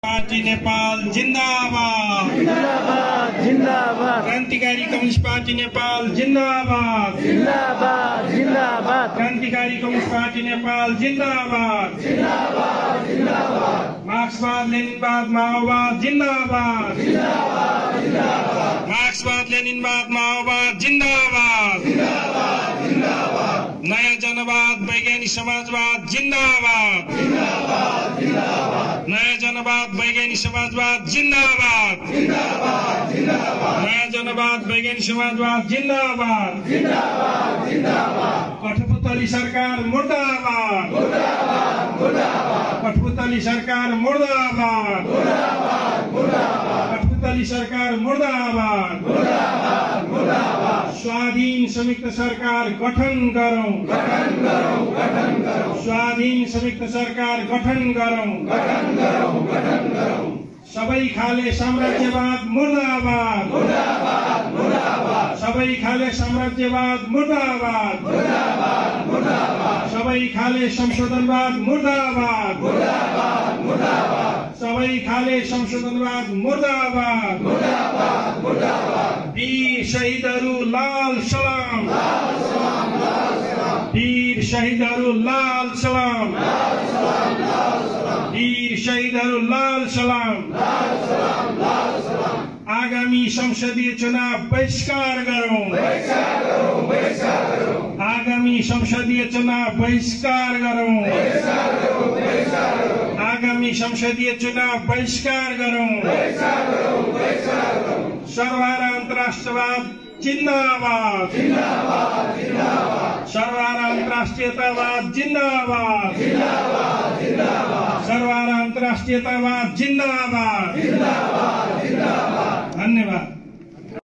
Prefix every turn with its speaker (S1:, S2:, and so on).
S1: Party Nepal जिंदाबाद
S2: जिंदाबाद जिंदाबाद
S1: क्रान्तिकारी कम्युनिस्ट पार्टी नेपाल जिंदाबाद
S2: जिंदाबाद जिंदाबाद
S1: क्रान्तिकारी कम्युनिस्ट पार्टी नेपाल जिंदाबाद
S2: जिंदाबाद जिंदाबाद
S1: मार्क्सवाद लेनिनवाद माओवाद जिंदाबाद
S2: जिंदाबाद जिंदाबाद
S1: मार्क्सवाद लेनिनवाद माओवाद जिंदाबाद
S2: जिंदाबाद जिंदाबाद
S1: नयाँ जनवाद वैज्ञानिक समाजवाद जिंदाबाद
S2: जिंदाबाद जिंदाबाद
S1: नयाँ जनवाद वैज्ञानिक समाजवाद जिंदाबाद
S2: जिंदाबाद जिंदाबाद
S1: नयाँ जनवाद वैज्ञानिक समाजवाद जिंदाबाद
S2: जिंदाबाद जिंदाबाद
S1: कठपुतली सरकार मुर्दाबाद
S2: मुर्दाबाद मुर्दाबाद
S1: कठपुतली सरकार मुर्दाबाद
S2: मुर्दाबाद मुर्दाबाद
S1: कठपुतली सरकार मुर्दाबाद
S2: मुर्दाबाद मुर्दाबाद
S1: स्वाधीन संयुक्त सरकार गठन गरौं
S2: गठन गरौं गठन गरौं
S1: स्वाधीन संयुक्त सरकार गठन गरौं
S2: गठन गरौं गठन गरौं
S1: सबै खाले साम्राज्यवाद मुर्दाबाद
S2: मुर्दाबाद मुर्दाबाद
S1: सबै खाले साम्राज्यवाद मुर्दाबाद
S2: मुर्दाबाद मुर्दाबाद
S1: सबै खाले संशोधनवाद मुर्दाबाद
S2: मुर्दाबाद मुर्दाबाद
S1: सबै खाले संशोधनवाद मुर्दाबाद
S2: मुर्दाबाद मुर्दाबाद
S1: वीर शहीदहरू लाल सलाम
S2: लाल सलाम लाल सलाम
S1: वीर शहीदहरू लाल सलाम
S2: लाल सलाम लाल सलाम
S1: वीर शहीदहरू लाल सलाम
S2: लाल सलाम लाल सलाम
S1: आगामी संसदीय चुनाव बहिष्कार गरौं
S2: बहिष्कार करो बहिष्कार करो
S1: आगामी संसदीय चुनाव बहिष्कार गरौं
S2: बहिष्कार करो बहिष्कार करो
S1: आगामी संसदीय चुनाव बहिष्कार गरौं
S2: बहिष्कार करो बहिष्कार करो
S1: सर्वहारा अन्तर्राष्ट्रवाद जिंदाबाद
S2: जिंदाबाद जिंदाबाद
S1: सर्वहारा अन्तर्राष्ट्रियतावाद जिंदाबाद
S2: जिंदाबाद जिंदाबाद
S1: सर्वहारा अन्तर्राष्ट्रियतावाद जिंदाबाद
S2: जिंदाबाद जिंदाबाद
S1: धन्यवाद।